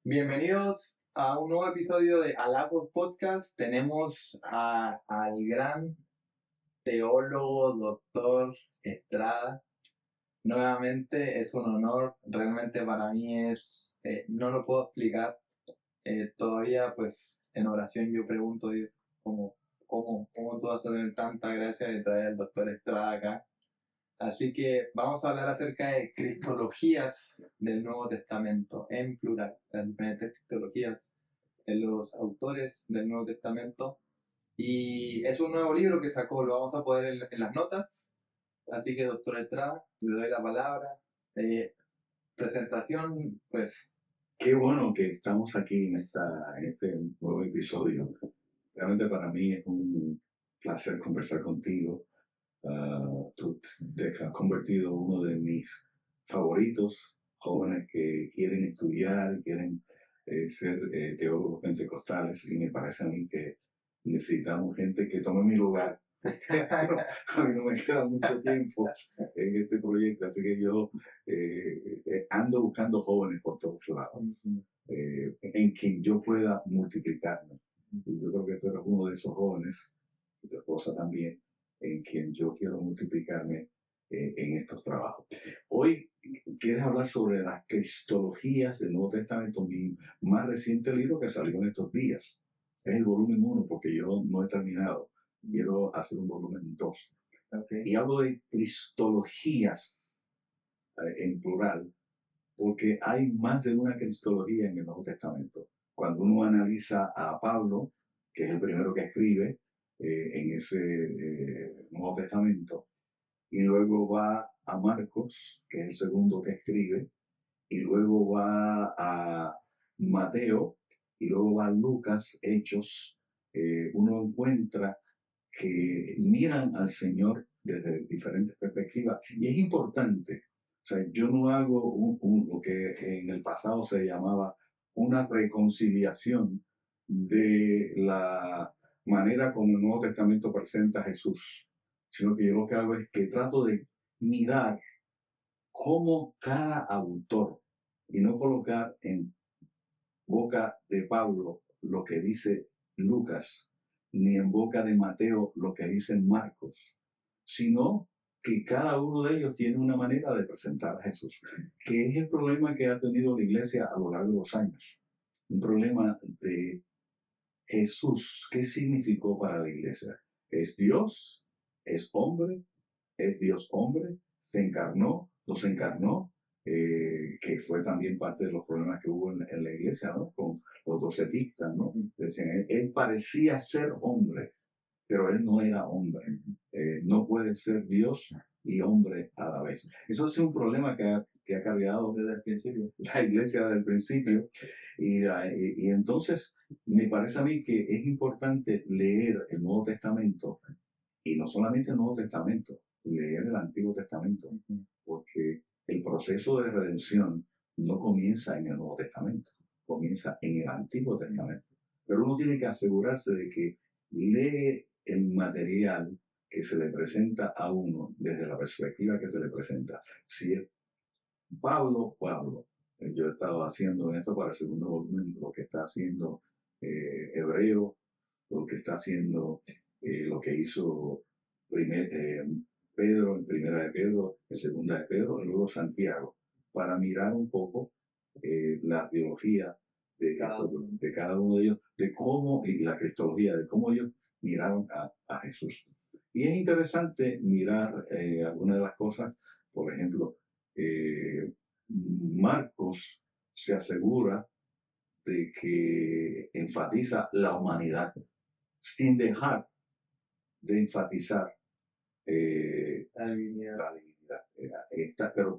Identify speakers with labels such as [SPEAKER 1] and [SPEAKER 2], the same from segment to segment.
[SPEAKER 1] Bienvenidos a un nuevo episodio de Alapos Podcast. Tenemos al gran teólogo, doctor Estrada. Nuevamente es un honor, realmente para mí no lo puedo explicar. Todavía pues en oración yo pregunto a Dios cómo tú vas a tener tanta gracia de traer al doctor Estrada acá. Así que vamos a hablar acerca de cristologías del Nuevo Testamento, en plural, las diferentes cristologías de los autores del Nuevo Testamento. Y es un nuevo libro que sacó, lo vamos a poner en las notas. Así que, doctor Estrada, le doy la palabra. Presentación, pues.
[SPEAKER 2] Qué bueno que estamos aquí en este nuevo episodio. Realmente para mí es un placer conversar contigo. Tú te has convertido en uno de mis favoritos, jóvenes que quieren estudiar, quieren ser teólogos pentecostales, y me parece a mí que necesitamos gente que tome mi lugar. A mí no me queda mucho tiempo en este proyecto, así que yo ando buscando jóvenes por todos lados, en quien yo pueda multiplicarme. Y yo creo que tú eres uno de esos jóvenes, y tu esposa también, en quien yo quiero multiplicarme en estos trabajos. Hoy quieres hablar sobre las cristologías del Nuevo Testamento, mi más reciente libro que salió en estos días. Es el volumen 1 porque yo no he terminado. Quiero hacer un volumen 2. Okay. Y hablo de cristologías en plural, porque hay más de una cristología en el Nuevo Testamento. Cuando uno analiza a Pablo, que es el primero que escribe en ese Nuevo Testamento, y luego va a Marcos, que es el segundo que escribe, y luego va a Mateo, y luego va a Lucas, Hechos, uno encuentra que miran al Señor desde diferentes perspectivas. Y es importante. O sea, yo no hago lo que en el pasado se llamaba una reconciliación de la manera como el Nuevo Testamento presenta a Jesús, sino que yo lo que hago es que trato de mirar cómo cada autor, y no colocar en boca de Pablo lo que dice Lucas, ni en boca de Mateo lo que dice Marcos, sino que cada uno de ellos tiene una manera de presentar a Jesús, que es el problema que ha tenido la iglesia a lo largo de los años. Un problema de Jesús. ¿Qué significó para la iglesia? Es Dios, es Dios hombre, se encarnó, los encarnó, que fue también parte de los problemas que hubo en la iglesia, ¿no? Con los docetistas, ¿no? Decían, él parecía ser hombre, pero él no era hombre. No puede ser Dios y hombre a la vez. Eso es un problema que ha cargado desde el principio, la iglesia desde el principio. Y entonces me parece a mí que es importante leer el Nuevo Testamento, y no solamente el Nuevo Testamento, leer el Antiguo Testamento, porque el proceso de redención no comienza en el Nuevo Testamento, comienza en el Antiguo Testamento. Pero uno tiene que asegurarse de que lee el material que se le presenta a uno desde la perspectiva que se le presenta. Si es Pablo, yo he estado haciendo en esto para el segundo volumen lo que está haciendo Hebreo, lo que está haciendo, lo que hizo Pedro en primera de Pedro, en segunda de Pedro, y luego Santiago, para mirar un poco la teología de cada uno de ellos, de cómo, y la cristología, de cómo ellos miraron a Jesús. Y es interesante mirar algunas de las cosas. Por ejemplo, Marcos se asegura de que enfatiza la humanidad sin dejar de enfatizar la divinidad.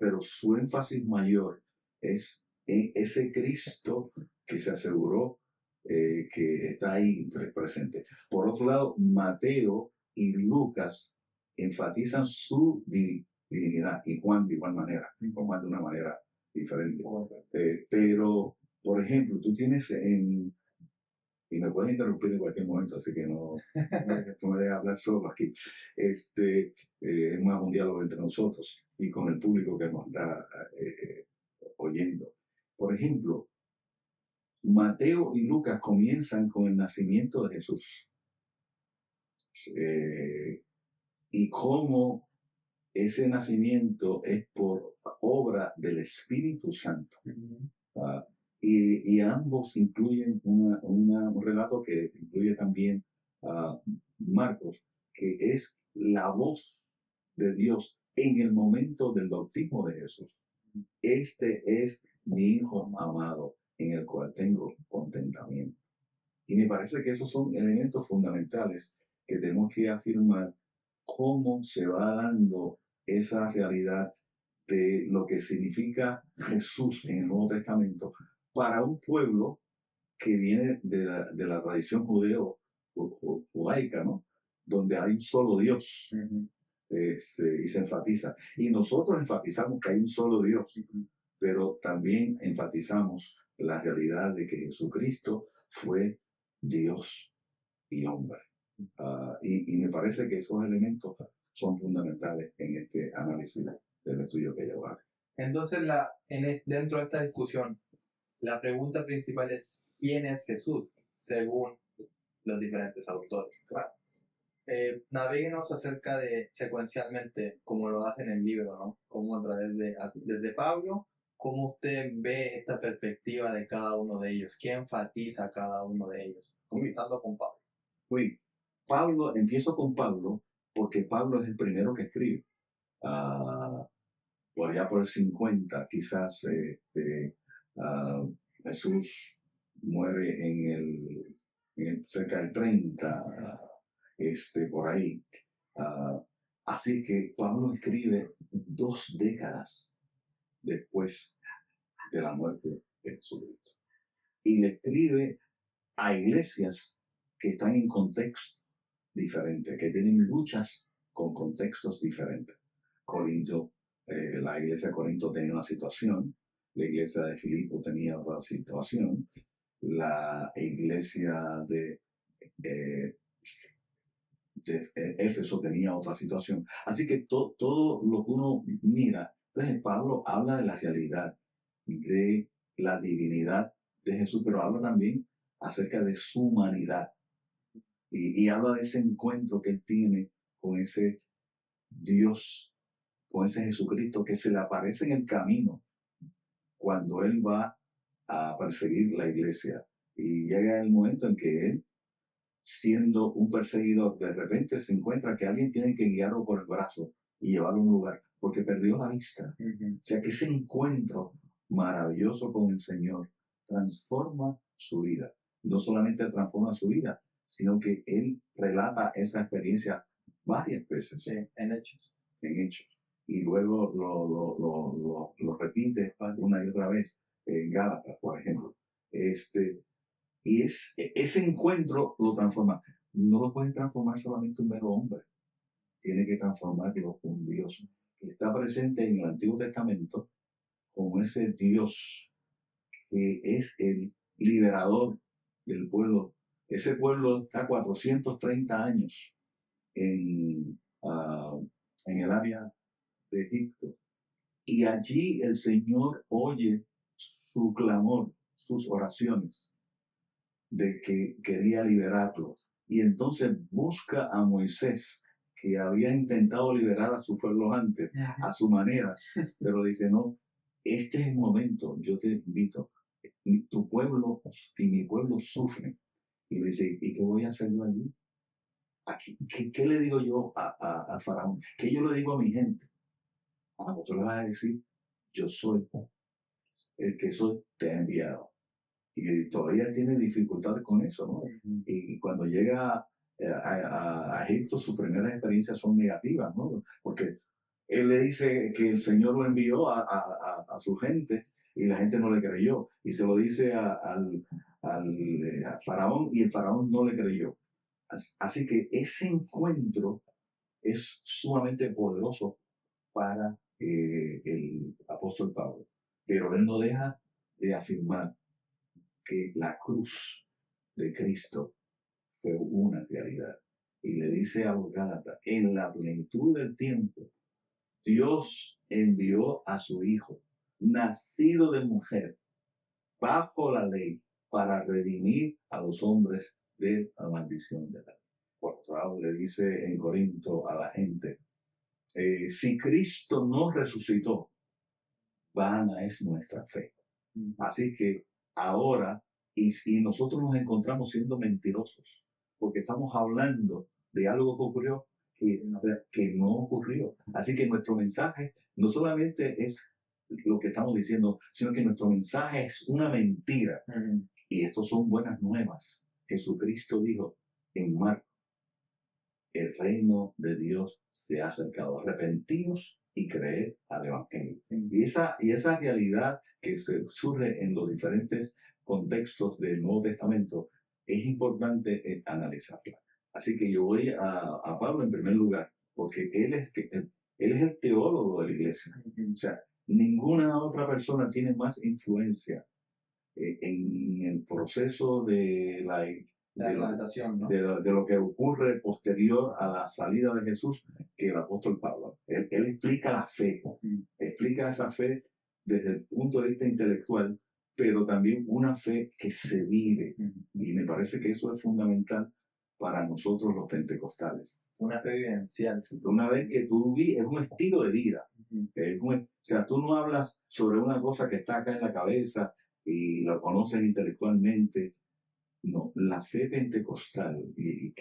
[SPEAKER 2] Pero su énfasis mayor es en ese Cristo que se aseguró que está ahí presente. Por otro lado, Mateo y Lucas enfatizan su divinidad, y Juan de igual manera, Juan de una manera diferente. Pero, por ejemplo, tú tienes y me pueden interrumpir en cualquier momento, así que no me dejes hablar solo aquí. Es más un diálogo entre nosotros y con el público que nos está oyendo. Por ejemplo, Mateo y Lucas comienzan con el nacimiento de Jesús y cómo ese nacimiento es por obra del Espíritu Santo. Uh, y ambos incluyen un relato que incluye también Marcos, que es la voz de Dios en el momento del bautismo de Jesús. Este es mi Hijo amado, en el cual tengo contentamiento. Y me parece que esos son elementos fundamentales que tenemos que afirmar cómo se va dando esa realidad de lo que significa Jesús en el Nuevo Testamento para un pueblo que viene de la tradición judaica, ¿no? Donde hay un solo Dios. Y se enfatiza. Y nosotros enfatizamos que hay un solo Dios, pero también enfatizamos la realidad de que Jesucristo fue Dios y hombre. Y me parece que esos elementos son fundamentales en este análisis del estudio que llevo.
[SPEAKER 1] Entonces, dentro de esta discusión, la pregunta principal es: ¿quién es Jesús? Según los diferentes autores. Claro. Navéguenos acerca de, secuencialmente, como lo hace en el libro, ¿no? Como a través desde Pablo, cómo usted ve esta perspectiva de cada uno de ellos, qué enfatiza cada uno de ellos, comenzando con Pablo.
[SPEAKER 2] Empiezo con Pablo, porque Pablo es el primero que escribe. Por allá por el 50, quizás, Jesús muere cerca del 30, por ahí. Así que Pablo escribe 2 décadas después de la muerte de Jesucristo. Y le escribe a iglesias que están en contextos diferentes, que tienen luchas con contextos diferentes. Corinto, la iglesia de Corinto tenía una situación, la iglesia de Filipo tenía otra situación, la iglesia de Éfeso tenía otra situación. Así que todo lo que uno mira, entonces Pablo habla de la realidad, de la divinidad de Jesús, pero habla también acerca de su humanidad. Y habla de ese encuentro que él tiene con ese Dios, con ese Jesucristo que se le aparece en el camino cuando él va a perseguir la iglesia. Y llega el momento en que él, siendo un perseguidor, de repente se encuentra que alguien tiene que guiarlo por el brazo y llevarlo a un lugar, porque perdió la vista. O sea que ese encuentro maravilloso con el Señor transforma su vida. No solamente transforma su vida, sino que él relata esa experiencia varias veces.
[SPEAKER 1] Sí, en Hechos.
[SPEAKER 2] Y luego lo repite una y otra vez en Gálatas, por ejemplo. Y ese encuentro lo transforma. No lo puede transformar solamente un mero hombre. Tiene que transformarlo un Dios que está presente en el Antiguo Testamento como ese Dios que es el liberador del pueblo. Ese pueblo está 430 años en el área de Egipto. Y allí el Señor oye su clamor, sus oraciones de que quería liberarlo. Y entonces busca a Moisés, que había intentado liberar a su pueblo antes, a su manera, pero dice: no, este es el momento, yo te invito, tu pueblo y mi pueblo sufren. Y le dice: ¿y qué voy a hacer yo allí? ¿Qué le digo yo a Faraón? ¿Qué yo le digo a mi gente? Pues tú le vas a decir: yo soy el que soy, te he enviado. Y todavía tiene dificultades con eso, ¿no? Y cuando llega a Egipto, sus primeras experiencias son negativas, ¿no? Porque él le dice que el Señor lo envió a su gente y la gente no le creyó. Y se lo dice al faraón y el faraón no le creyó. Así que ese encuentro es sumamente poderoso para el apóstol Pablo. Pero él no deja de afirmar que la cruz de Cristo fue una realidad. Y le dice a los Gálatas: en la plenitud del tiempo, Dios envió a su Hijo, nacido de mujer, bajo la ley, para redimir a los hombres de la maldición de la ley. Por otro lado, le dice en Corinto a la gente, si Cristo no resucitó, vana es nuestra fe. Así que ahora, y nosotros nos encontramos siendo mentirosos, porque estamos hablando de algo que ocurrió que no ocurrió. Así que nuestro mensaje no solamente es lo que estamos diciendo, sino que nuestro mensaje es una mentira. Y estos son buenas nuevas. Jesucristo dijo en Marcos, el reino de Dios se ha acercado. Arrepentidos y creer al Evangelio. Y esa realidad que se surge en los diferentes contextos del Nuevo Testamento es importante analizarla. Así que yo voy a Pablo en primer lugar, porque él es el teólogo de la iglesia. O sea, ninguna otra persona tiene más influencia en el proceso de
[SPEAKER 1] ¿no?
[SPEAKER 2] de lo que ocurre posterior a la salida de Jesús que el apóstol Pablo. Él explica la fe, explica esa fe desde el punto de vista intelectual, pero también una fe que se vive. Y me parece que eso es fundamental para nosotros los pentecostales.
[SPEAKER 1] Una fe vivencial.
[SPEAKER 2] Una vez que tú vives, es un estilo de vida. O sea, tú no hablas sobre una cosa que está acá en la cabeza y lo conoces intelectualmente. No, la fe pentecostal, y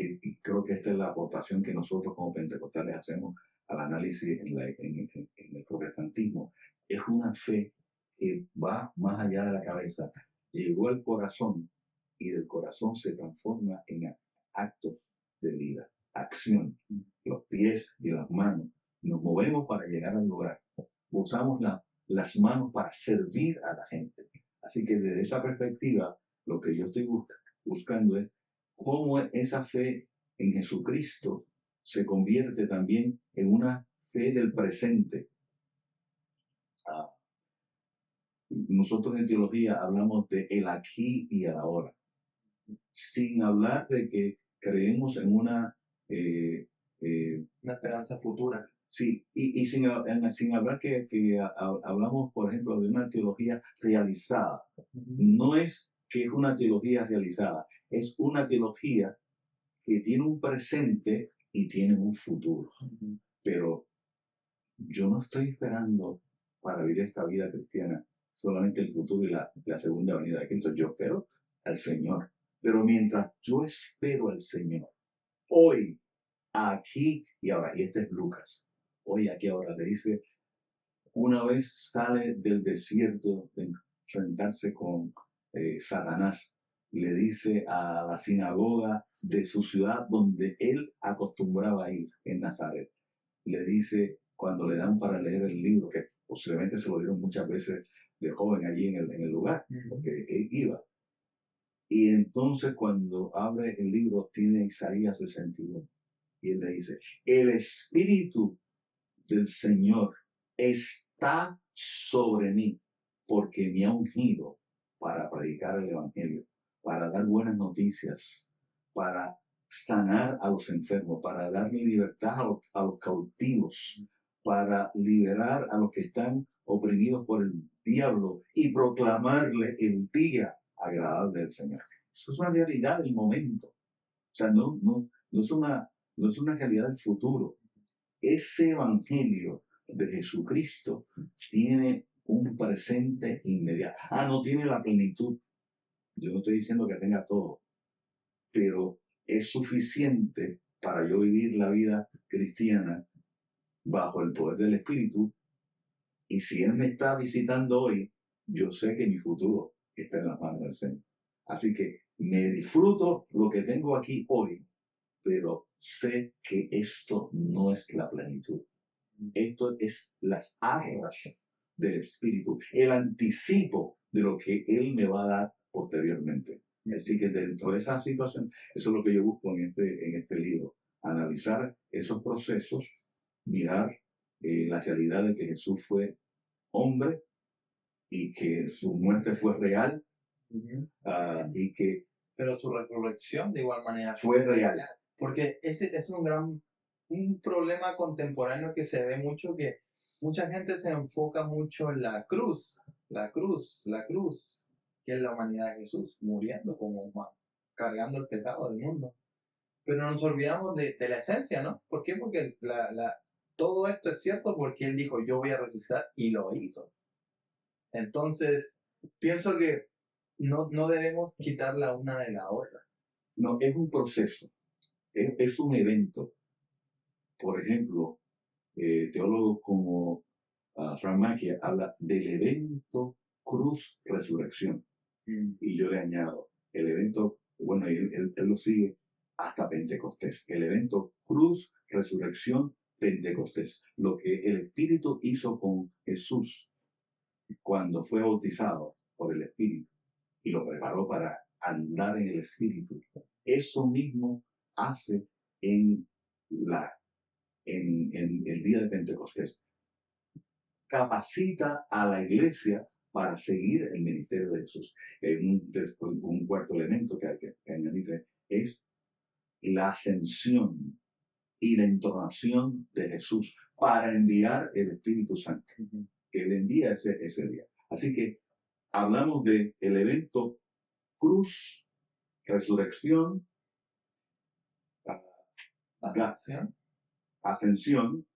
[SPEAKER 2] creo que esta es la aportación que nosotros como pentecostales hacemos al análisis en el protestantismo, es una fe que va más allá de la cabeza, llegó al corazón y del corazón se transforma en actos de vida, acción, los pies y las manos. Nos movemos para llegar al lugar, usamos las manos para servir a la gente. Así que desde esa perspectiva, lo que yo estoy buscando es cómo esa fe en Jesucristo se convierte también en una fe del presente. Nosotros en teología hablamos de el aquí y el ahora, sin hablar de que creemos en una
[SPEAKER 1] esperanza futura.
[SPEAKER 2] Sí, y sin hablar que hablamos, por ejemplo, de una teología realizada. No es que es una teología realizada, es una teología que tiene un presente y tiene un futuro. Pero yo no estoy esperando para vivir esta vida cristiana solamente el futuro y la segunda venida de Cristo. Yo espero al Señor. Pero mientras yo espero al Señor, hoy, aquí y ahora, y este es Lucas, hoy, aquí, ahora, le dice, una vez sale del desierto de enfrentarse con Satanás, le dice a la sinagoga de su ciudad donde él acostumbraba a ir, en Nazaret, le dice, cuando le dan para leer el libro, que posiblemente se lo dieron muchas veces de joven allí en el lugar, porque él iba. Y entonces cuando abre el libro tiene Isaías 61. Y él le dice, el Espíritu del Señor está sobre mí, porque me ha ungido para predicar el Evangelio, para dar buenas noticias, para sanar a los enfermos, para darle libertad a los cautivos, para liberar a los que están oprimidos por el diablo y proclamarle el día agradable del Señor. Eso es una realidad del momento. O sea, no es una realidad del futuro. Ese evangelio de Jesucristo tiene un presente inmediato. No tiene la plenitud. Yo no estoy diciendo que tenga todo, pero es suficiente para yo vivir la vida cristiana bajo el poder del Espíritu. Y si Él me está visitando hoy, yo sé que mi futuro está en las manos del Señor. Así que me disfruto lo que tengo aquí hoy, pero sé que esto no es la plenitud. Esto es las arras del Espíritu, el anticipo de lo que Él me va a dar posteriormente. Así que dentro de esa situación, eso es lo que yo busco en este libro, analizar esos procesos, mirar la realidad de que Jesús fue hombre y que su muerte fue real, y que
[SPEAKER 1] pero su resurrección de igual manera
[SPEAKER 2] fue real.
[SPEAKER 1] Porque ese es un problema contemporáneo que se ve mucho, que mucha gente se enfoca mucho en la cruz, la cruz, la cruz. que es la humanidad de Jesús, muriendo como humano, cargando el pecado del mundo. Pero nos olvidamos de la esencia, ¿no? ¿Por qué? Porque todo esto es cierto porque Él dijo, yo voy a resucitar, y lo hizo. Entonces, pienso que no debemos quitar la una de la otra.
[SPEAKER 2] No, es un proceso, es un evento. Por ejemplo, teólogos como Frank Mackey habla del evento cruz-resurrección. Y yo le añado el evento, bueno, él lo sigue hasta Pentecostés. El evento cruz, resurrección, Pentecostés. Lo que el Espíritu hizo con Jesús cuando fue bautizado por el Espíritu y lo preparó para andar en el Espíritu. Eso mismo hace en, en el día de Pentecostés. Capacita a la iglesia para seguir el ministerio de Jesús. Un cuarto elemento que hay que añadir es la ascensión y la entonación de Jesús para enviar el Espíritu Santo, que él envía ese día. Así que hablamos del evento cruz, resurrección, ascensión,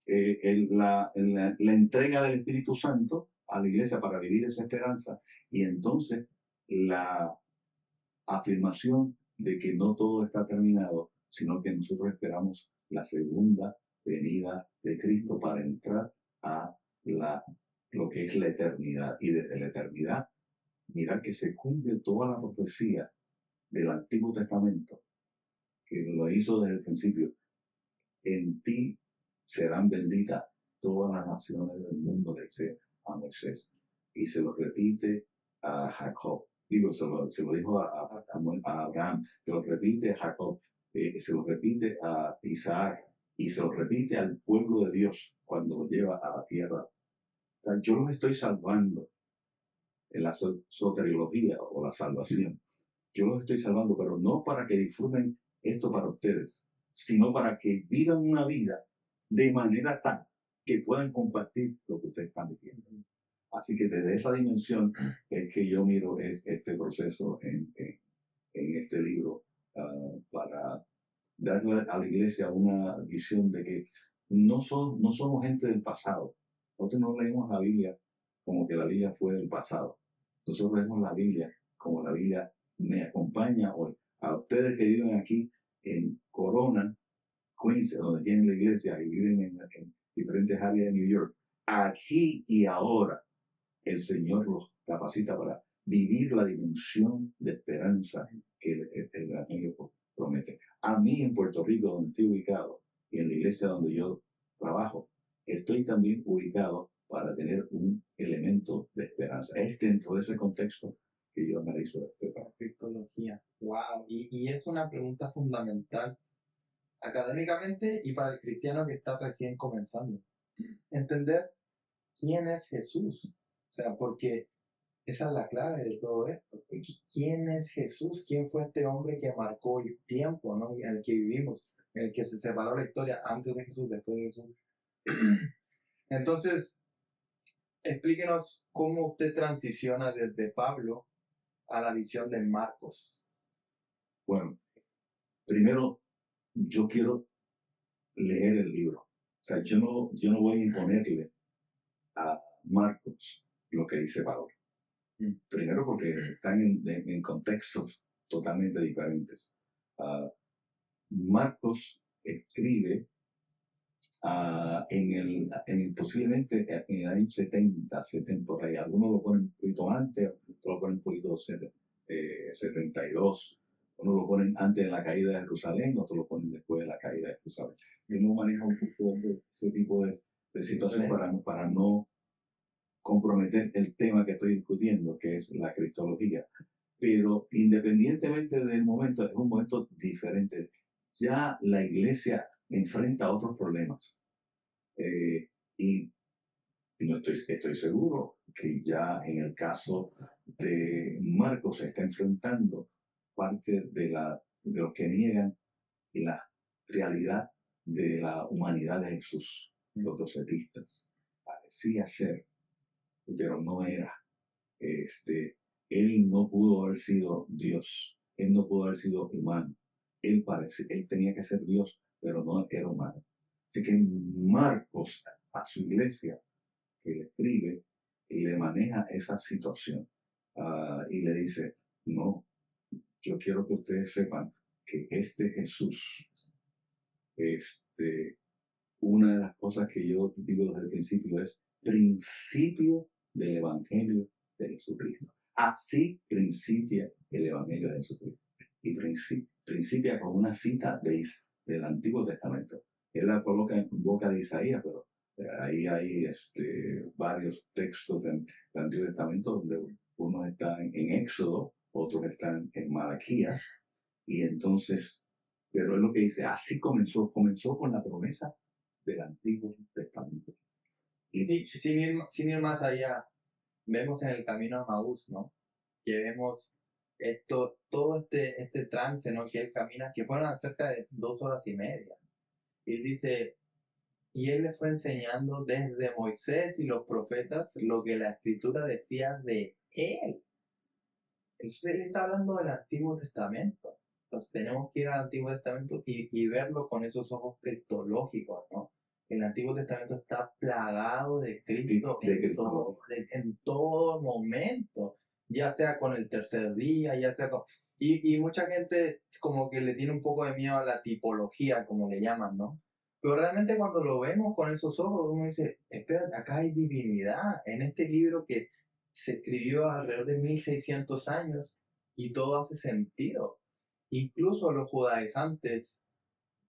[SPEAKER 2] la entrega del Espíritu Santo a la iglesia para vivir esa esperanza, y entonces la afirmación de que no todo está terminado, sino que nosotros esperamos la segunda venida de Cristo para entrar a lo que es la eternidad. Y desde la eternidad, mirar que se cumple toda la profecía del Antiguo Testamento, que lo hizo desde el principio. En ti serán benditas todas las naciones del mundo, dice a Moisés. Y se lo repite a Jacob. Digo, se lo dijo a Abraham, se lo repite a Jacob, se lo repite a Isaac, y se lo repite al pueblo de Dios cuando lo lleva a la tierra. O sea, yo los estoy salvando en la soteriología o la salvación. Yo los estoy salvando, pero no para que disfruten esto para ustedes, sino para que vivan una vida de manera tal que puedan compartir lo que ustedes están viviendo. Así que desde esa dimensión es que yo miro este proceso en este libro, para darle a la iglesia una visión de que no somos gente del pasado. Nosotros no leemos la Biblia como que la Biblia fue del pasado. Nosotros leemos la Biblia como la Biblia me acompaña hoy. A ustedes que viven aquí en Corona, Queens, donde tienen la iglesia y viven en diferentes áreas de New York, aquí y ahora el Señor los capacita para vivir la dimensión de esperanza que el Evangelio promete. A mí en Puerto Rico, donde estoy ubicado, y en la iglesia donde yo trabajo, estoy también ubicado para tener un elemento de esperanza. Es dentro de ese contexto que yo analizo la
[SPEAKER 1] cristología. Wow, y es una pregunta fundamental académicamente y para el cristiano que está recién comenzando. Entender quién es Jesús. O sea, porque esa es la clave de todo esto. ¿Quién es Jesús? ¿Quién fue este hombre que marcó el tiempo, ¿no? En el que vivimos, en el que se separó la historia antes de Jesús, después de Jesús? Entonces, explíquenos cómo usted transiciona desde Pablo a la visión de Marcos.
[SPEAKER 2] Bueno, primero yo quiero leer el libro. O sea, yo no voy a imponerle a Marcos lo que dice Pablo. Primero porque están en contextos totalmente diferentes. Marcos escribe posiblemente en el año 70 por ahí. Algunos lo ponen un poquito antes, otros lo ponen un poquito 72. Unos lo ponen antes de la caída de Jerusalén, otros lo ponen después de la caída de Jerusalén. Yo no manejo un poco ese tipo de situación para no comprometer el tema que estoy discutiendo, que es la cristología. Pero independientemente del momento, es un momento diferente. Ya la iglesia enfrenta otros problemas. Y no estoy seguro que ya en el caso de Marcos se está enfrentando parte de los que niegan la realidad de la humanidad de Jesús, los docetistas. Parecía ser, pero no era Él no pudo haber sido Dios, él no pudo haber sido humano. Él tenía que ser Dios, pero no era humano. Así que Marcos, a su iglesia, que le escribe y le maneja esa situación, y le dice, no, yo quiero que ustedes sepan que este Jesús, una de las cosas que yo digo desde el principio es principio del Evangelio de Jesucristo. Así principia el Evangelio de Jesucristo. Y principia con una cita del Antiguo Testamento. Él la coloca en boca de Isaías, pero ahí hay varios textos del Antiguo Testamento donde unos están en Éxodo, otros están en Malaquías. Y entonces, pero es lo que dice, así comenzó con la promesa del Antiguo Testamento.
[SPEAKER 1] Y sí, sin ir más allá, vemos en el camino a Maús, ¿no? Que vemos todo este trance, ¿no? Que él camina, que fueron cerca de 2 horas y media. Y dice, y él le fue enseñando desde Moisés y los profetas lo que la escritura decía de él. Entonces él está hablando del Antiguo Testamento. Entonces tenemos que ir al Antiguo Testamento y verlo con esos ojos cristológicos, ¿no? El Antiguo Testamento está plagado de Cristo en todo momento, ya sea con el tercer día, ya sea con... Y mucha gente como que le tiene un poco de miedo a la tipología, como le llaman, ¿no? Pero realmente cuando lo vemos con esos ojos, uno dice, espera, acá hay divinidad en este libro que se escribió alrededor de 1600 años y todo hace sentido. Incluso los judaizantes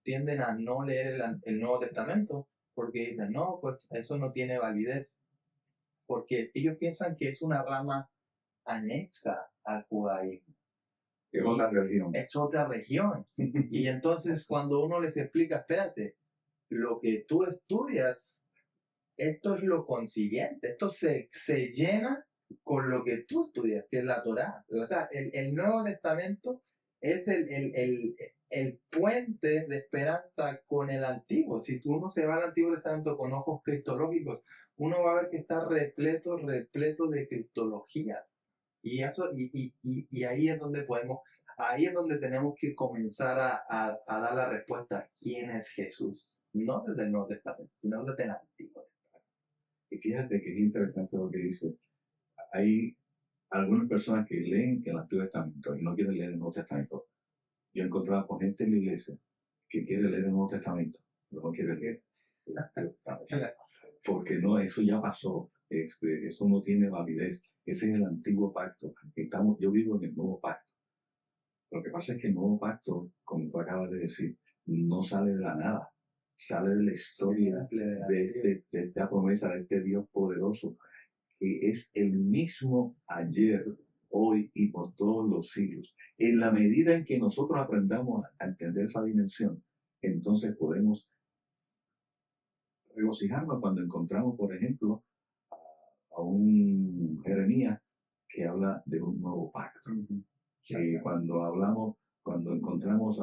[SPEAKER 1] tienden a no leer el Nuevo Testamento porque dicen, no, pues eso no tiene validez. Porque ellos piensan que es una rama anexa al judaísmo.
[SPEAKER 2] Es otra religión.
[SPEAKER 1] Es otra región. Y entonces cuando uno les explica, espérate, lo que tú estudias, esto es lo consiguiente, esto se llena con lo que tú estudias, que es la Torá. O sea, el Nuevo Testamento es el puente de esperanza con el Antiguo. Si uno se va al Antiguo Testamento con ojos cristológicos, uno va a ver que está repleto de cristologías. Y eso, y ahí es donde ahí es donde tenemos que comenzar a dar la respuesta, ¿quién es Jesús? No desde el Nuevo Testamento, sino desde el Antiguo.
[SPEAKER 2] Y fíjate que es interesante lo que dice. Hay algunas personas que leen el Antiguo Testamento y no quieren leer el Nuevo Testamento. Yo he encontrado con gente en la iglesia que quiere leer el Nuevo Testamento, pero no quiere leer el Antiguo Testamento. Porque no, eso ya pasó. Eso no tiene validez. Ese es el antiguo pacto. Yo vivo en el nuevo pacto. Lo que pasa es que el nuevo pacto, como tú acabas de decir, no sale de la nada. Sale de la historia de esta promesa, de este Dios poderoso, que es el mismo ayer, hoy y por todos los siglos. En la medida en que nosotros aprendamos a entender esa dimensión, entonces podemos regocijarnos cuando encontramos, por ejemplo, a un Jeremías que habla de un nuevo pacto. Y cuando encontramos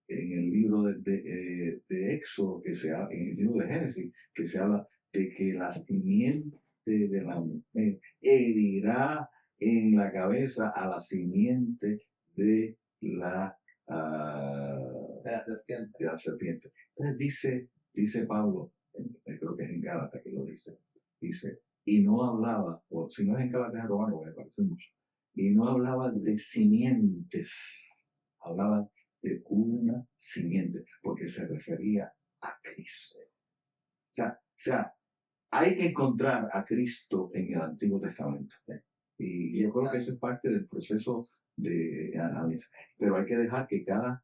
[SPEAKER 2] en el libro de Éxodo, en el libro de Génesis, que se habla de que la simiente de la mujer herirá en la cabeza a la simiente de la serpiente. Entonces dice Pablo, creo que es en Gálatas que lo dice, y no hablaba, o si no es en Gálatas es Romano, me parece mucho, y no hablaba de simientes, hablaba de una simiente, porque se refería a Cristo. O sea, hay que encontrar a Cristo en el Antiguo Testamento. Y yo creo que eso es parte del proceso de análisis. Pero hay que dejar que cada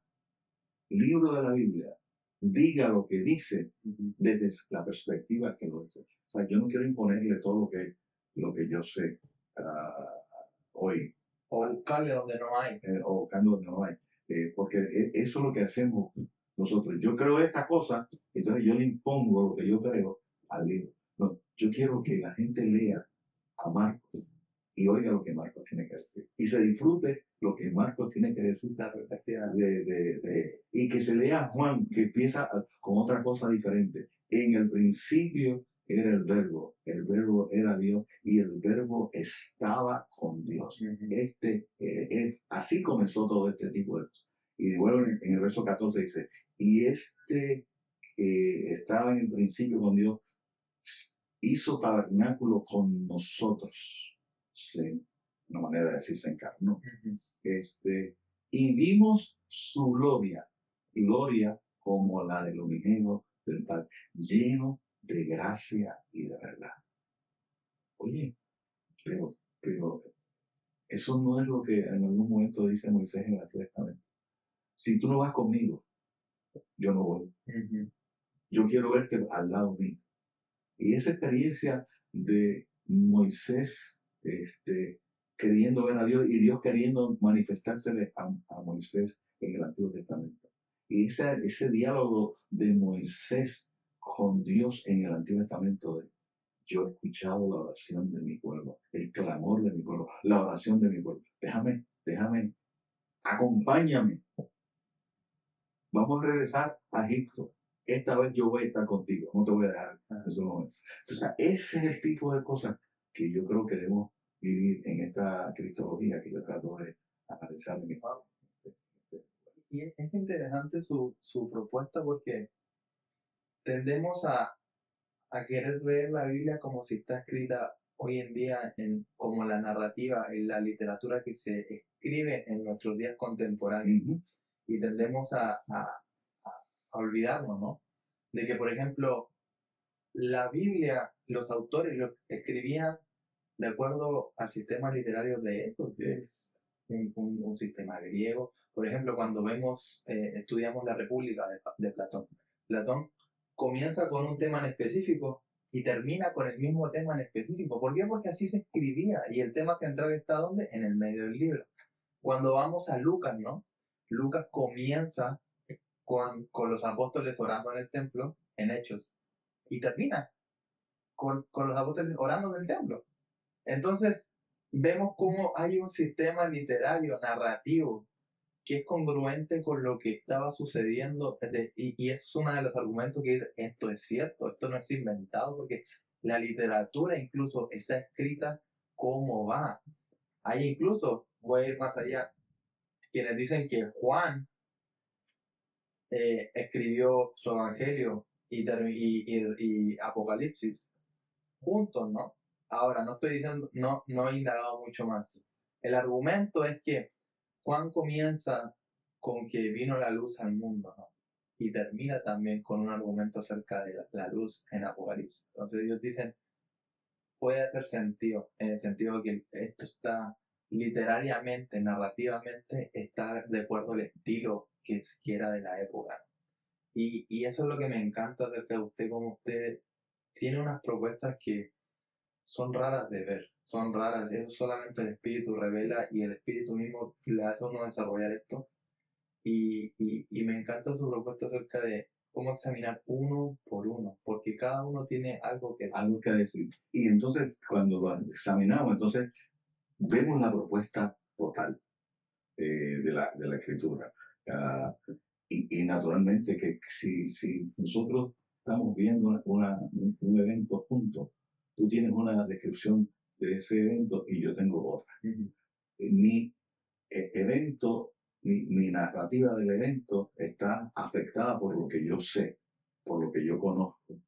[SPEAKER 2] libro de la Biblia diga lo que dice desde la perspectiva que lo dice. O sea, yo no quiero imponerle todo lo que yo sé hoy.
[SPEAKER 1] O buscarle donde no hay.
[SPEAKER 2] O buscando donde no hay. Porque eso es lo que hacemos nosotros. Yo creo esta cosa, entonces yo le impongo lo que yo creo al libro. No, yo quiero que la gente lea a Marcos y oiga lo que Marcos tiene que decir. Y se disfrute lo que Marcos tiene que decir.
[SPEAKER 1] La perspectiva.
[SPEAKER 2] Y que se lea a Juan, que empieza con otra cosa diferente. En el principio era el verbo era Dios y el verbo estaba con Dios. Así comenzó todo este tipo de cosas. Y luego en el verso 14 dice, y estaba en el principio con Dios, hizo tabernáculo con nosotros. Sí, una manera de decir se encarnó. Y vimos su gloria como la del unigénito del Padre, lleno de gracia y de verdad. Oye, pero eso no es lo que en algún momento dice Moisés en el Antiguo Testamento. Si tú no vas conmigo, yo no voy. Yo quiero verte al lado mío. Y esa experiencia de Moisés queriendo ver a Dios y Dios queriendo manifestársele a Moisés en el Antiguo Testamento. Y ese diálogo de Moisés con Dios en el Antiguo Testamento de yo he escuchado la oración de mi pueblo, el clamor de mi pueblo, la oración de mi pueblo. Déjame, acompáñame. Vamos a regresar a Egipto. Esta vez yo voy a estar contigo, no te voy a dejar en ese momento. Entonces, ese es el tipo de cosas que yo creo que debemos vivir en esta cristología que yo trato de analizar en mi padre.
[SPEAKER 1] Y es interesante su propuesta porque tendemos a querer leer la Biblia como si está escrita hoy en día como la narrativa, en la literatura que se escribe en nuestros días contemporáneos. Y tendemos a olvidarnos, ¿no? De que, por ejemplo, la Biblia, los autores lo escribían de acuerdo al sistema literario de eso, que es un sistema griego. Por ejemplo, cuando estudiamos la República de Platón. Platón comienza con un tema en específico y termina con el mismo tema en específico. ¿Por qué? Porque así se escribía y el tema central está ¿dónde? En el medio del libro. Cuando vamos a Lucas, ¿no? Lucas comienza con los apóstoles orando en el templo, en Hechos, y termina con los apóstoles orando en el templo. Entonces, vemos cómo hay un sistema literario, narrativo, que es congruente con lo que estaba sucediendo, y eso es uno de los argumentos que dice, esto es cierto, esto no es inventado, porque la literatura incluso está escrita como va. Hay incluso, voy a ir más allá, quienes dicen que Juan escribió su evangelio y Apocalipsis juntos, ¿no? Ahora, no estoy diciendo, no he indagado mucho más. El argumento es que Juan comienza con que vino la luz al mundo, ¿no? Y termina también con un argumento acerca de la luz en Apocalipsis. Entonces ellos dicen, puede hacer sentido, en el sentido de que esto está literariamente, narrativamente, está de acuerdo al estilo que era de la época. Y eso es lo que me encanta acerca de usted, como usted tiene unas propuestas que son raras de ver, son raras, eso solamente el espíritu revela y el espíritu mismo le hace a uno desarrollar esto. Y me encanta su propuesta acerca de cómo examinar uno por uno, porque cada uno tiene algo que
[SPEAKER 2] decir. Y entonces, cuando lo examinamos, entonces vemos la propuesta total de la escritura. Y naturalmente que si nosotros estamos viendo un evento juntos, tú tienes una descripción de ese evento y yo tengo otra. Mi evento, mi narrativa del evento está afectada por lo que yo sé, por lo que yo conozco,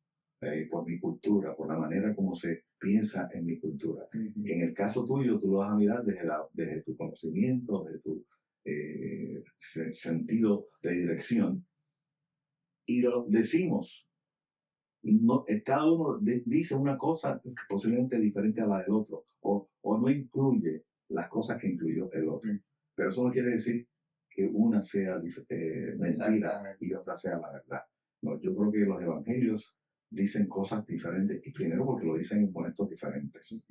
[SPEAKER 2] por mi cultura, por la manera como se piensa en mi cultura. En el caso tuyo, tú lo vas a mirar desde tu conocimiento, desde tu sentido de dirección. Y lo decimos. No, cada uno dice una cosa posiblemente diferente a la del otro, o no incluye las cosas que incluyó el otro. Pero eso no quiere decir que una sea mentira y otra sea la verdad. No, yo creo que los evangelios dicen cosas diferentes, y primero porque lo dicen en momentos diferentes.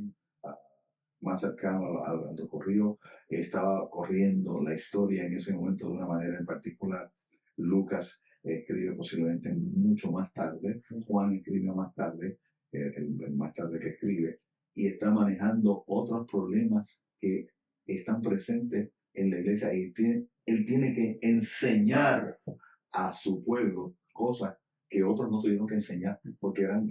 [SPEAKER 2] Más cercano a lo que ocurrió, estaba corriendo la historia en ese momento de una manera en particular. Lucas escribe posiblemente mucho más tarde, Juan escribe más tarde, el más tarde que escribe, y está manejando otros problemas que están presentes en la iglesia, y él tiene que enseñar a su pueblo cosas que otros no tuvieron que enseñar porque eran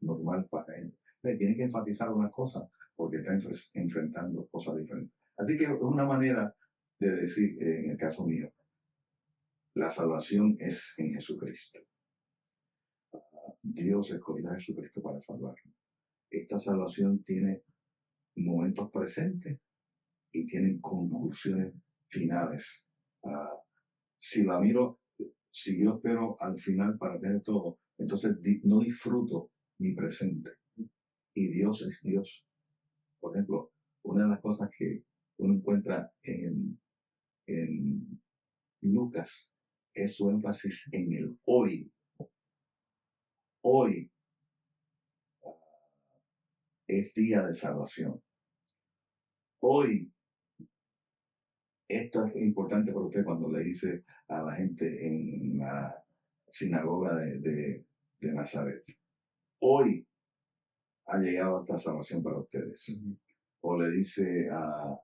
[SPEAKER 2] normal para ellos. Tienen que enfatizar una cosa porque están enfrentando cosas diferentes. Así que es una manera de decir, en el caso mío, la salvación es en Jesucristo. Dios escogió a Jesucristo para salvarnos. Esta salvación tiene momentos presentes y tiene conclusiones finales. Si la miro, si yo espero al final para tener todo, entonces no disfruto mi presente. Y Dios es Dios. Por ejemplo, una de las cosas que uno encuentra en Lucas es su énfasis en el hoy. Hoy es día de salvación. Hoy, esto es importante para usted cuando le dice a la gente en la sinagoga de Nazaret. Hoy ha llegado esta salvación para ustedes. Uh-huh. O le dice al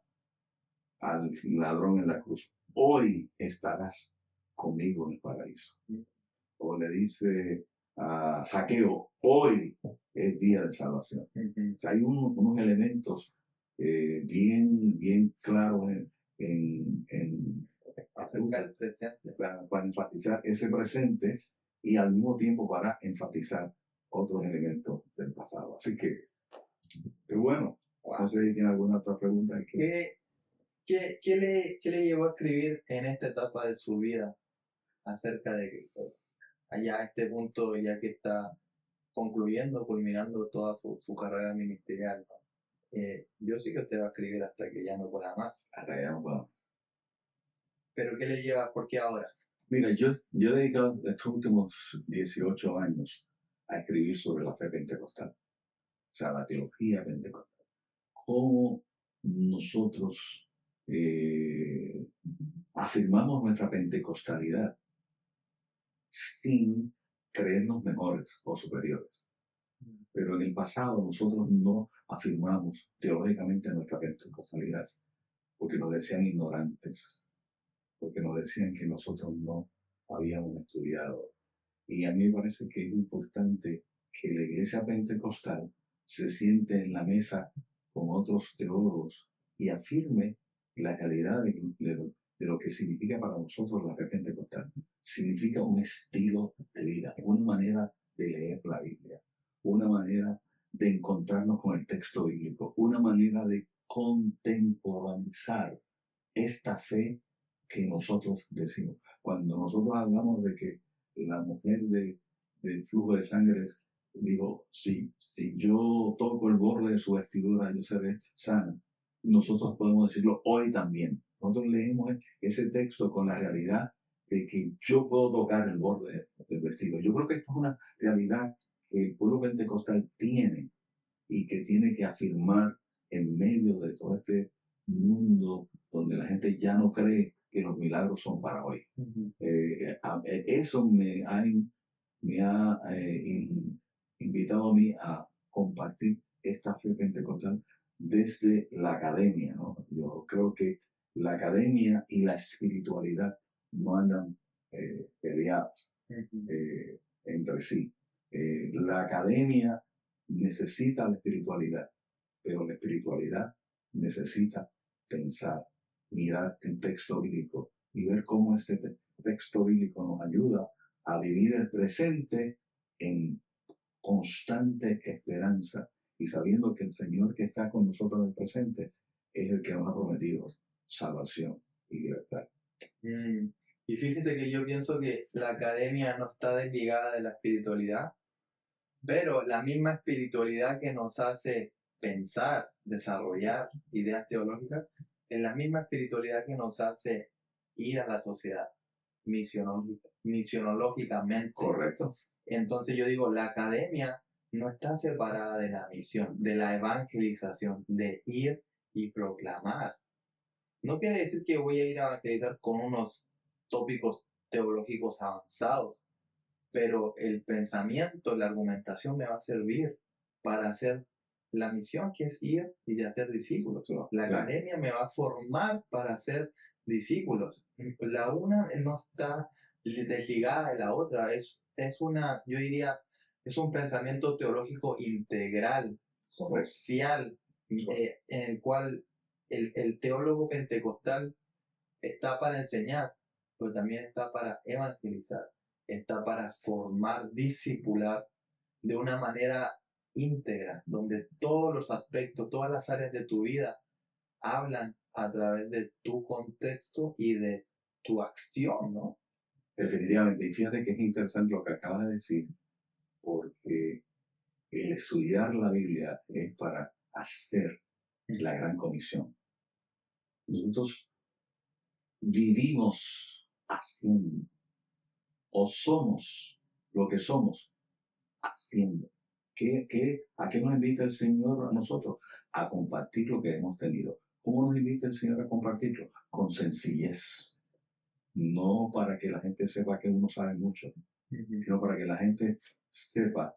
[SPEAKER 2] ladrón en la cruz, hoy estarás conmigo en el paraíso. Uh-huh. O le dice a Zaqueo, hoy es día de salvación. Uh-huh. O sea, hay unos elementos bien claros para enfatizar ese presente y al mismo tiempo para enfatizar otros elementos del pasado. Así que, qué bueno. No sé si tiene alguna otra pregunta.
[SPEAKER 1] ¿Qué le llevó a escribir en esta etapa de su vida acerca de allá a este punto, ya que está concluyendo, culminando toda su carrera ministerial? Yo sí que usted va a escribir hasta que ya no pueda más.
[SPEAKER 2] Hasta que ya no pueda más.
[SPEAKER 1] ¿Pero qué le lleva? ¿Por qué ahora?
[SPEAKER 2] Mira, yo he dedicado estos últimos 18 años a escribir sobre la fe pentecostal, o sea, la teología pentecostal. Cómo nosotros afirmamos nuestra pentecostalidad sin creernos mejores o superiores. Pero en el pasado nosotros no afirmamos teológicamente nuestra pentecostalidad porque nos decían ignorantes, porque nos decían que nosotros no habíamos estudiado. Y a mí me parece que es importante que la iglesia pentecostal se siente en la mesa con otros teólogos y afirme la realidad de lo que significa para nosotros la fe pentecostal. Significa un estilo de vida, una manera de leer la Biblia, una manera de encontrarnos con el texto bíblico, una manera de contemporizar esta fe que nosotros decimos. Cuando nosotros hablamos de que la mujer del flujo de sangre, digo, si yo toco el borde de su vestidura, yo seré sana. Nosotros podemos decirlo hoy también. Nosotros leemos ese texto con la realidad de que yo puedo tocar el borde del vestido. Yo creo que esto es una realidad que el pueblo pentecostal tiene y que tiene que afirmar en medio de todo este mundo donde la gente ya no cree que los milagros son para hoy. Uh-huh. Eso me ha invitado a mí a compartir esta fe pentecostal desde la academia, ¿no? Yo creo que la academia y la espiritualidad no andan peleadas entre sí. La academia necesita la espiritualidad, pero la espiritualidad necesita pensar, mirar el texto bíblico y ver cómo este texto bíblico nos ayuda a vivir el presente en constante esperanza y sabiendo que el Señor que está con nosotros en el presente es el que nos ha prometido salvación y libertad.
[SPEAKER 1] Y fíjese que yo pienso que la academia no está desligada de la espiritualidad, pero la misma espiritualidad que nos hace pensar, desarrollar ideas teológicas, es la misma espiritualidad que nos hace ir a la sociedad misionológicamente.
[SPEAKER 2] Correcto.
[SPEAKER 1] Entonces yo digo, la academia no está separada de la misión, de la evangelización, de ir y proclamar. No quiere decir que voy a ir a evangelizar con unos tópicos teológicos avanzados, pero el pensamiento, la argumentación me va a servir para hacer la misión, que es ir y de hacer discípulos. La academia me va a formar para hacer discípulos. La una no está desligada de la otra, es yo diría, es un pensamiento teológico integral, social, en el cual el teólogo pentecostal está para enseñar, pero también está para evangelizar, está para formar, discipular de una manera íntegra, donde todos los aspectos, todas las áreas de tu vida hablan a través de tu contexto y de tu acción, ¿no?
[SPEAKER 2] Definitivamente. Y fíjate que es interesante lo que acabas de decir, porque el estudiar la Biblia es para hacer la gran comisión. Nosotros vivimos haciendo, o somos lo que somos haciendo. ¿A qué nos invita el Señor a nosotros? A compartir lo que hemos tenido. ¿Cómo nos invita el Señor a compartirlo? Con sencillez. No para que la gente sepa que uno sabe mucho, sino para que la gente sepa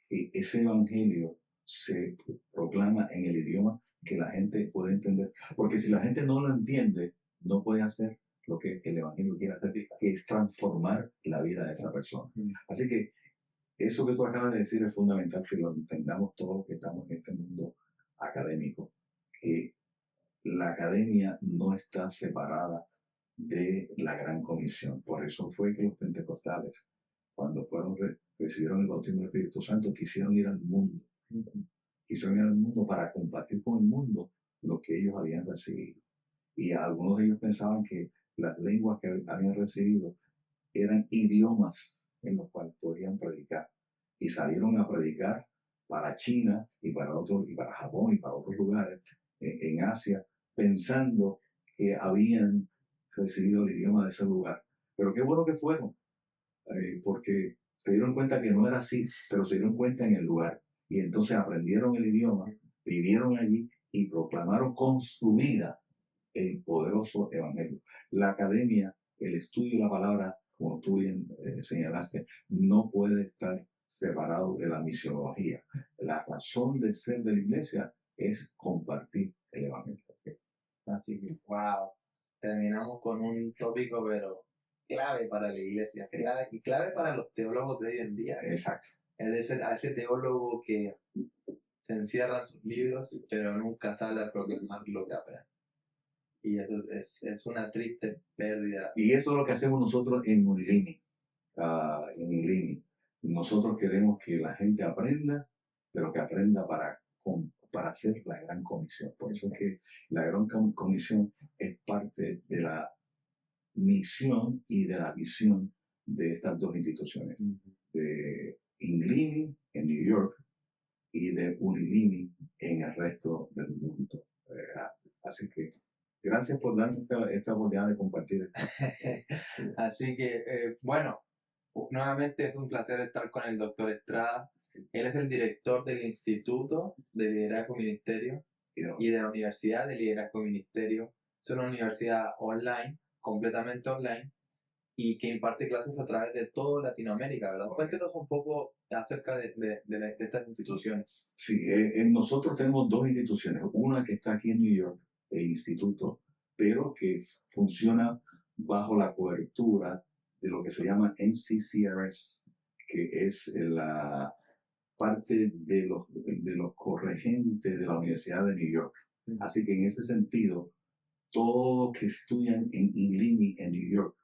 [SPEAKER 2] que ese evangelio se proclama en el idioma que la gente puede entender. Porque si la gente no lo entiende, no puede hacer lo que el evangelio quiere hacer, que es transformar la vida de esa persona. Así que eso que tú acabas de decir es fundamental que lo entendamos todos los que estamos en este mundo académico, que la academia no está separada de la gran comisión. Por eso fue que los pentecostales, cuando recibieron el bautismo del Espíritu Santo, quisieron ir al mundo. Quisieron ir al mundo para compartir con el mundo lo que ellos habían recibido. Y algunos de ellos pensaban que las lenguas que habían recibido eran idiomas en los cuales podían predicar. Y salieron a predicar para China y para Japón y para otros lugares en Asia, pensando que habían recibido el idioma de ese lugar. Pero qué bueno que fueron, porque se dieron cuenta que no era así, pero se dieron cuenta en el lugar. Y entonces aprendieron el idioma, vivieron allí y proclamaron con su vida el poderoso evangelio. La academia, el estudio de la palabra, como tú bien señalaste, no puede estar separado de la misionología. La razón de ser de la iglesia es compartir el evangelio.
[SPEAKER 1] Así que, wow, terminamos con un tópico, pero clave para la iglesia, clave para los teólogos de hoy en día.
[SPEAKER 2] Exacto.
[SPEAKER 1] Es a ese teólogo que se encierra en sus libros, pero nunca sale a proclamar lo que aprende. Y eso es una triste pérdida.
[SPEAKER 2] Y eso es lo que hacemos nosotros en Unilini. En Unilini. Nosotros queremos que la gente aprenda, pero que aprenda para hacer la gran comisión. Por eso es que la gran comisión es parte de la misión y de la visión de estas dos instituciones, de Unilini en New York y de Unilini en el resto del mundo. Así que gracias por darnos esta oportunidad de compartir esto.
[SPEAKER 1] Así que, bueno, nuevamente es un placer estar con el doctor Estrada. Él es el director del Instituto de Liderazgo Ministerio y de la Universidad de Liderazgo Ministerio. Es una universidad online, completamente online, y que imparte clases a través de toda Latinoamérica, ¿verdad? Cuéntenos un poco acerca de estas instituciones.
[SPEAKER 2] Sí, nosotros tenemos dos instituciones. Una que está aquí en New York, el instituto, pero que funciona bajo la cobertura de lo que se llama NCCRS, que es la parte de los corregentes de la Universidad de New York. Así que en ese sentido, todos los que estudian en INLINI en New York,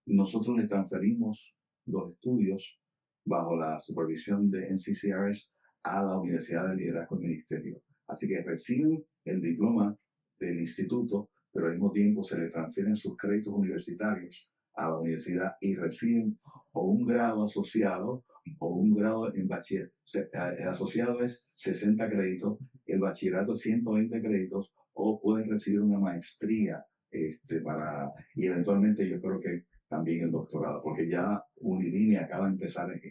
[SPEAKER 2] nosotros le transferimos los estudios bajo la supervisión de NCCRS a la Universidad de Liderazgo y Ministerio. Así que reciben el diploma del instituto, pero al mismo tiempo se le transfieren sus créditos universitarios a la universidad y reciben o un grado asociado o un grado en bachiller. El asociado es 60 créditos, el bachillerato 120 créditos, o pueden recibir una maestría y eventualmente yo creo que también el doctorado, porque ya Unilini acaba de empezar en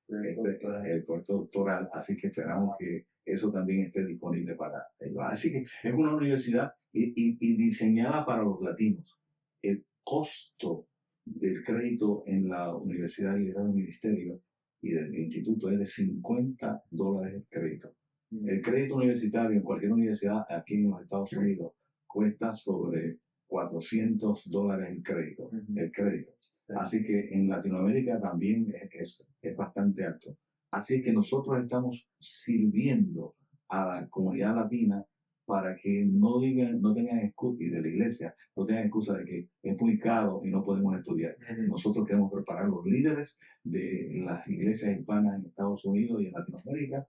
[SPEAKER 2] el cuarto doctoral, así que esperamos que eso también esté disponible para ellos. Así que es una universidad y diseñada para los latinos. El costo del crédito en la Universidad de Liderazgo y Ministerio y del instituto es de $50 el crédito. El crédito universitario en cualquier universidad aquí en los Estados Unidos cuesta sobre $400 el crédito. Así que en Latinoamérica también es bastante alto. Así que nosotros estamos sirviendo a la comunidad latina para que no digan, no tengan excusa, y de la iglesia, no tengan excusa de que es muy caro y no podemos estudiar. Nosotros queremos preparar los líderes de las iglesias hispanas en Estados Unidos y en Latinoamérica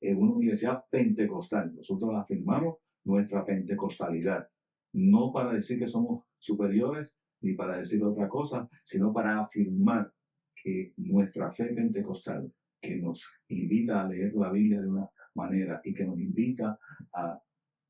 [SPEAKER 2] en una universidad pentecostal. Nosotros afirmamos nuestra pentecostalidad, no para decir que somos superiores ni para decir otra cosa, sino para afirmar que nuestra fe pentecostal, que nos invita a leer la Biblia de una manera y que nos invita a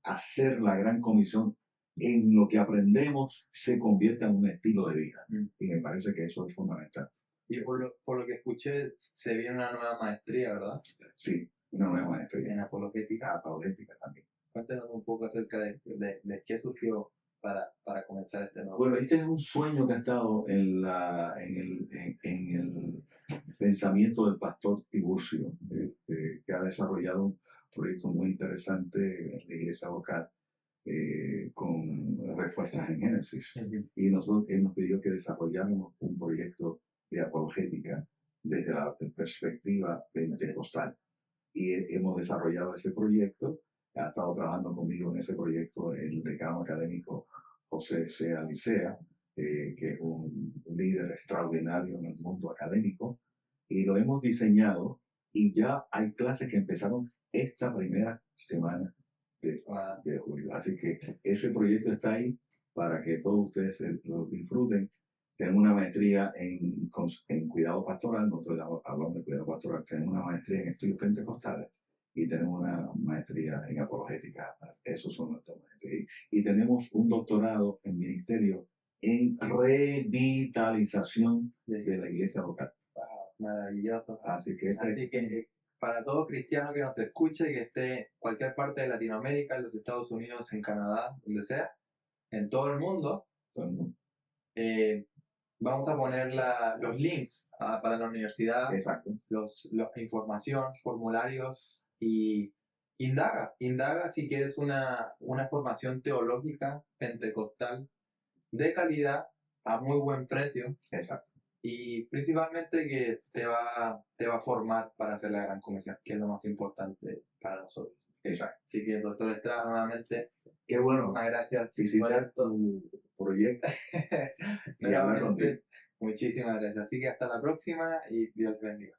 [SPEAKER 2] hacer la gran comisión en lo que aprendemos, se convierta en un estilo de vida. Y me parece que eso es fundamental.
[SPEAKER 1] Y por lo que escuché, se viene una nueva maestría, ¿verdad?
[SPEAKER 2] Sí, una nueva maestría.
[SPEAKER 1] En apologética.
[SPEAKER 2] Apologética también.
[SPEAKER 1] Cuéntanos un poco acerca de qué surgió para comenzar este nuevo.
[SPEAKER 2] Bueno, este es un sueño que ha estado en el pensamiento del pastor Tiburcio, que ha desarrollado un proyecto muy interesante en la iglesia local con respuestas en Génesis. Y él nos pidió que desarrolláramos un proyecto de apologética desde la perspectiva pentecostal. Y hemos desarrollado ese proyecto. Ha estado trabajando conmigo en ese proyecto el decano académico José C. Alicea, que es un líder extraordinario en el mundo académico, y lo hemos diseñado y ya hay clases que empezaron esta primera semana de julio. Así que ese proyecto está ahí para que todos ustedes lo disfruten. Tenemos una maestría en cuidado pastoral, nosotros hablamos de cuidado pastoral, tenemos una maestría en estudios pentecostales y tenemos una maestría en apologética. Esos son nuestros maestrías. Y tenemos un doctorado en ministerio en revitalización de la iglesia local.
[SPEAKER 1] Wow, maravilloso.
[SPEAKER 2] Así que
[SPEAKER 1] para todo cristiano que nos escuche, que esté en cualquier parte de Latinoamérica, en los Estados Unidos, en Canadá, donde sea, en todo el mundo, vamos a poner los links para la universidad,
[SPEAKER 2] exacto,
[SPEAKER 1] la información, formularios, y indaga si quieres una formación teológica pentecostal de calidad a muy buen precio.
[SPEAKER 2] Exacto.
[SPEAKER 1] Y principalmente que te va a formar para hacer la gran comisión, que es lo más importante para nosotros.
[SPEAKER 2] Exacto.
[SPEAKER 1] Así que, doctor Estrada, nuevamente,
[SPEAKER 2] qué bueno.
[SPEAKER 1] muchas gracias.
[SPEAKER 2] Visitar tu proyecto y hablar contigo.
[SPEAKER 1] Muchísimas gracias. Así que hasta la próxima y Dios bendiga.